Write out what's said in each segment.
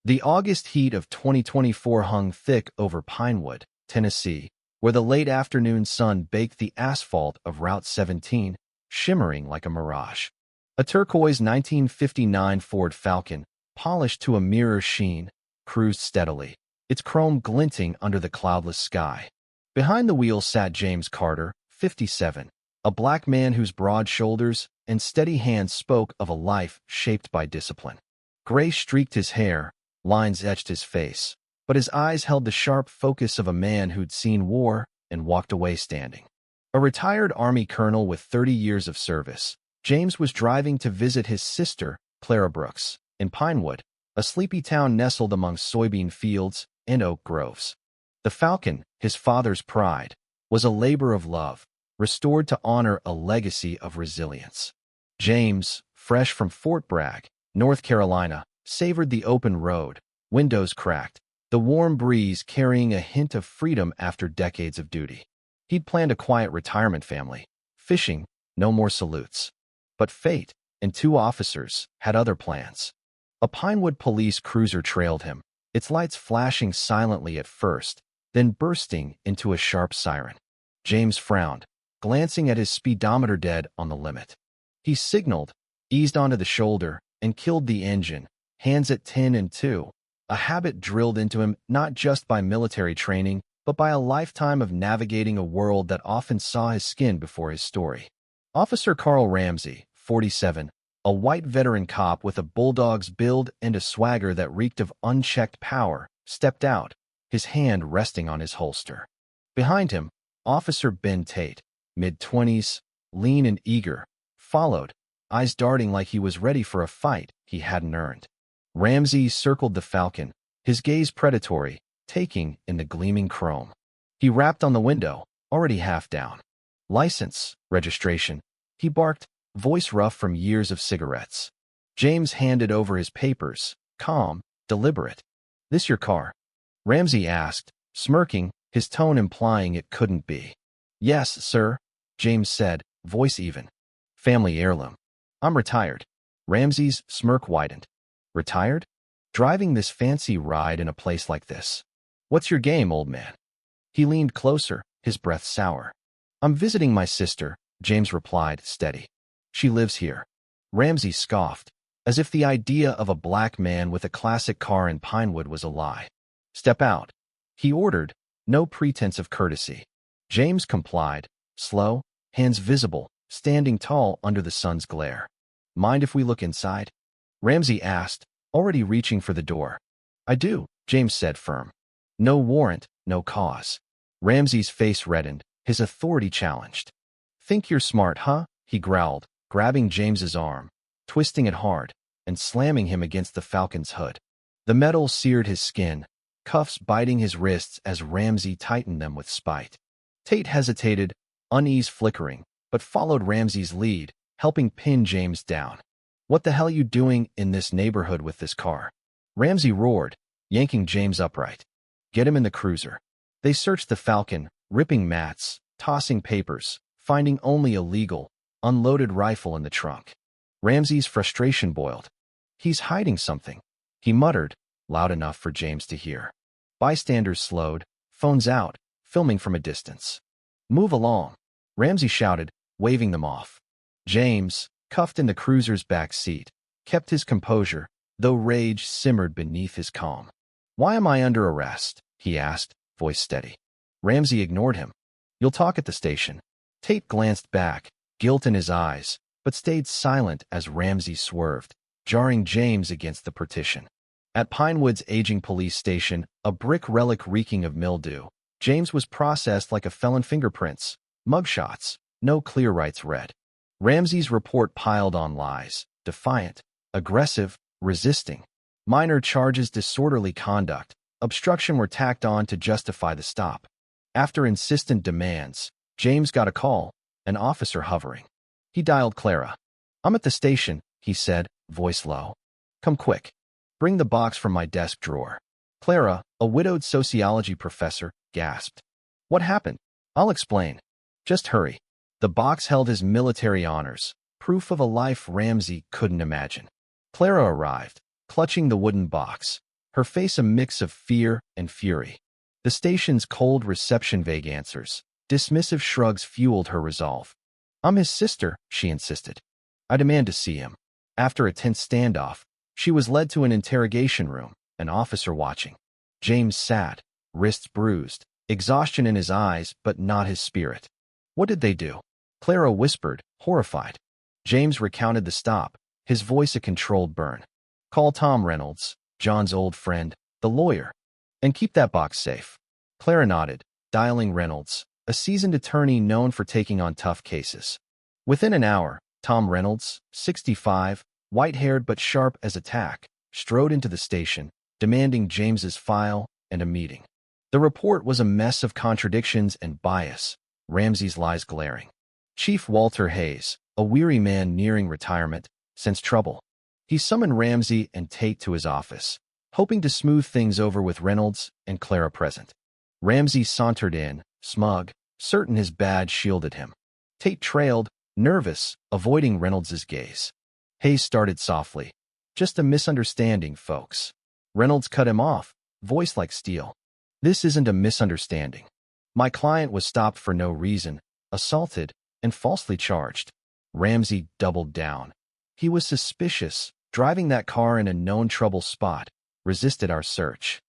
The August heat of 2024 hung thick over Pinewood, Tennessee, where the late afternoon sun baked the asphalt of Route 17, shimmering like a mirage. A turquoise 1959 Ford Falcon, polished to a mirror sheen, cruised steadily, its chrome glinting under the cloudless sky. Behind the wheel sat James Carter, 57, a black man whose broad shoulders and steady hands spoke of a life shaped by discipline. Gray streaked his hair, lines etched his face, but his eyes held the sharp focus of a man who'd seen war and walked away standing. A retired Army colonel with 30 years of service, James was driving to visit his sister, Clara Brooks, in Pinewood, a sleepy town nestled among soybean fields and oak groves. The Falcon, his father's pride, was a labor of love, restored to honor a legacy of resilience. James, fresh from Fort Bragg, North Carolina, savored the open road, windows cracked, the warm breeze carrying a hint of freedom after decades of duty. He'd planned a quiet retirement family, fishing, no more salutes. But fate, and two officers, had other plans. A Pinewood police cruiser trailed him, its lights flashing silently at first, then bursting into a sharp siren. James frowned, glancing at his speedometer dead on the limit. He signaled, eased onto the shoulder, and killed the engine, hands at 10 and 2, a habit drilled into him not just by military training, but by a lifetime of navigating a world that often saw his skin before his story. Officer Carl Ramsey, 47, a white veteran cop with a bulldog's build and a swagger that reeked of unchecked power, stepped out, his hand resting on his holster. Behind him, Officer Ben Tate, mid-20s, lean and eager, followed, eyes darting like he was ready for a fight he hadn't earned. Ramsey circled the Falcon, his gaze predatory, taking in the gleaming chrome. He rapped on the window, already half down. License, registration, he barked, voice rough from years of cigarettes. James handed over his papers, calm, deliberate. "This your car?" Ramsey asked, smirking, his tone implying it couldn't be. "Yes, sir," James said, voice even. "Family heirloom. I'm retired." Ramsey's smirk widened. "Retired? Driving this fancy ride in a place like this? What's your game, old man?" He leaned closer, his breath sour. "I'm visiting my sister," James replied, steady. "She lives here." Ramsey scoffed, as if the idea of a black man with a classic car in Pinewood was a lie. "Step out," he ordered, no pretense of courtesy. James complied, slow, hands visible, standing tall under the sun's glare. "Mind if we look inside?" Ramsey asked, already reaching for the door. "I do," James said, firm. "No warrant, no cause." Ramsey's face reddened, his authority challenged. "Think you're smart, huh?" he growled, grabbing James's arm, twisting it hard, and slamming him against the Falcon's hood. The metal seared his skin, cuffs biting his wrists as Ramsey tightened them with spite. Tate hesitated, unease flickering, but followed Ramsey's lead, helping pin James down. "What the hell you doing in this neighborhood with this car?" Ramsey roared, yanking James upright. "Get him in the cruiser." They searched the Falcon, ripping mats, tossing papers, finding only a legal, unloaded rifle in the trunk. Ramsey's frustration boiled. "He's hiding something," he muttered, loud enough for James to hear. Bystanders slowed, phones out, filming from a distance. "Move along," Ramsey shouted, waving them off. James, cuffed in the cruiser's back seat, kept his composure, though rage simmered beneath his calm. "Why am I under arrest?" he asked, voice steady. Ramsey ignored him. "You'll talk at the station." Tate glanced back, guilt in his eyes, but stayed silent as Ramsey swerved, jarring James against the partition. At Pinewood's aging police station, a brick relic reeking of mildew, James was processed like a felon. Fingerprints, mugshots, no clear rights read. Ramsey's report piled on lies, defiant, aggressive, resisting. Minor charges, disorderly conduct, obstruction were tacked on to justify the stop. After insistent demands, James got a call, an officer hovering. He dialed Clara. "I'm at the station," he said, voice low. "Come quick. Bring the box from my desk drawer." Clara, a widowed sociology professor, gasped. "What happened?" "I'll explain. Just hurry." The box held his military honors, proof of a life Ramsey couldn't imagine. Clara arrived, clutching the wooden box, her face a mix of fear and fury. The station's cold reception vague answers, dismissive shrugs fueled her resolve. "I'm his sister," she insisted. "I demand to see him." After a tense standoff, she was led to an interrogation room, an officer watching. James sat, wrists bruised, exhaustion in his eyes but not his spirit. "What did they do?" Clara whispered, horrified. James recounted the stop, his voice a controlled burn. "Call Tom Reynolds, John's old friend, the lawyer, and keep that box safe." Clara nodded, dialing Reynolds, a seasoned attorney known for taking on tough cases. Within an hour, Tom Reynolds, 65, white-haired but sharp as a tack, strode into the station, demanding James's file and a meeting. The report was a mess of contradictions and bias, Ramsey's lies glaring. Chief Walter Hayes, a weary man nearing retirement, sensed trouble. He summoned Ramsey and Tate to his office, hoping to smooth things over with Reynolds and Clara present. Ramsey sauntered in, smug, certain his badge shielded him. Tate trailed, nervous, avoiding Reynolds's gaze. Hayes started softly. "Just a misunderstanding, folks." Reynolds cut him off, voice like steel. "This isn't a misunderstanding. My client was stopped for no reason, assaulted, and falsely charged." Ramsey doubled down. "He was suspicious, driving that car in a known trouble spot, resisted our search."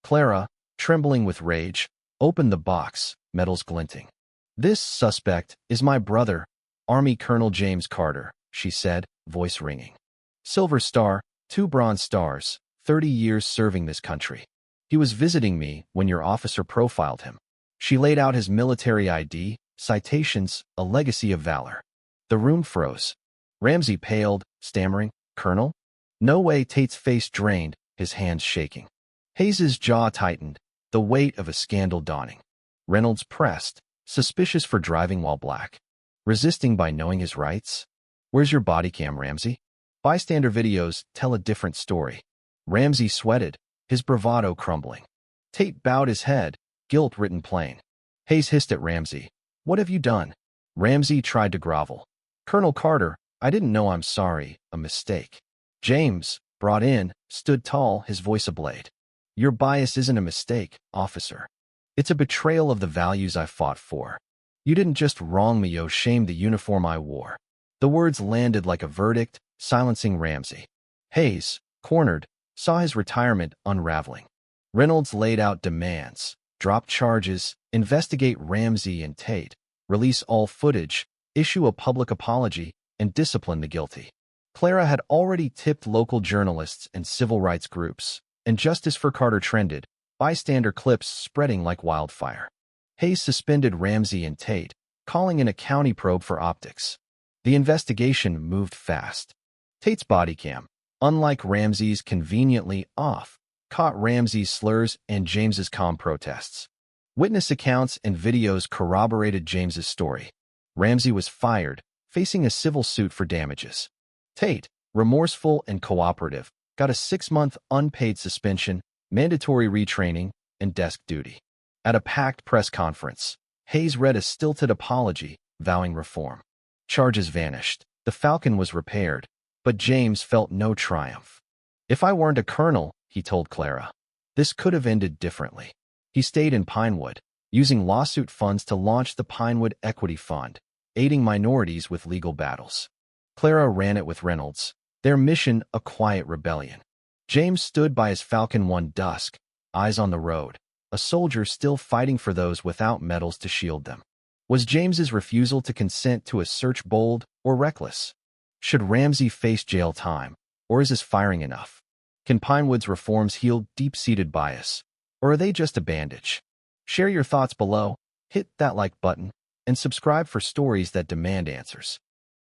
Clara, trembling with rage, opened the box, metals glinting. "This suspect is my brother, Army Colonel James Carter," she said, voice ringing. "Silver Star, 2 Bronze Stars, 30 years serving this country. He was visiting me when your officer profiled him." She laid out his military ID, citations, a legacy of valor. The room froze. Ramsey paled, stammering, "Colonel?" "No way." Tate's face drained, his hands shaking. Hayes's jaw tightened, the weight of a scandal dawning. Reynolds pressed, suspicious for driving while black. Resisting by knowing his rights? "Where's your body cam, Ramsey?" Bystander videos tell a different story. Ramsey sweated, his bravado crumbling. Tate bowed his head, guilt written plain. Hayes hissed at Ramsey. "What have you done?" Ramsey tried to grovel. "Colonel Carter, I didn't know. I'm sorry, a mistake." James, brought in, stood tall, his voice ablade. "Your bias isn't a mistake, officer. It's a betrayal of the values I fought for. You didn't just wrong me, you shamed the uniform I wore." The words landed like a verdict, silencing Ramsey. Hayes, cornered, saw his retirement unraveling. Reynolds laid out demands: drop charges, investigate Ramsey and Tate, release all footage, issue a public apology, and discipline the guilty. Clara had already tipped local journalists and civil rights groups, and justice for Carter trended, bystander clips spreading like wildfire. Hayes suspended Ramsey and Tate, calling in a county probe for optics. The investigation moved fast. Tate's body cam, unlike Ramsey's conveniently off, caught Ramsey's slurs and James's calm protests. Witness accounts and videos corroborated James's story. Ramsey was fired, facing a civil suit for damages. Tate, remorseful and cooperative, got a 6-month unpaid suspension, mandatory retraining, and desk duty. At a packed press conference, Hayes read a stilted apology, vowing reform. Charges vanished. The Falcon was repaired, but James felt no triumph. "If I weren't a colonel," he told Clara, "this could have ended differently." He stayed in Pinewood, using lawsuit funds to launch the Pinewood Equity Fund, aiding minorities with legal battles. Clara ran it with Reynolds, their mission a quiet rebellion. James stood by his Falcon one dusk, eyes on the road, a soldier still fighting for those without medals to shield them. Was James's refusal to consent to a search bold or reckless? Should Ramsey face jail time, or is his firing enough? Can Pinewood's reforms heal deep-seated bias, or are they just a bandage? Share your thoughts below, hit that like button, and subscribe for stories that demand answers.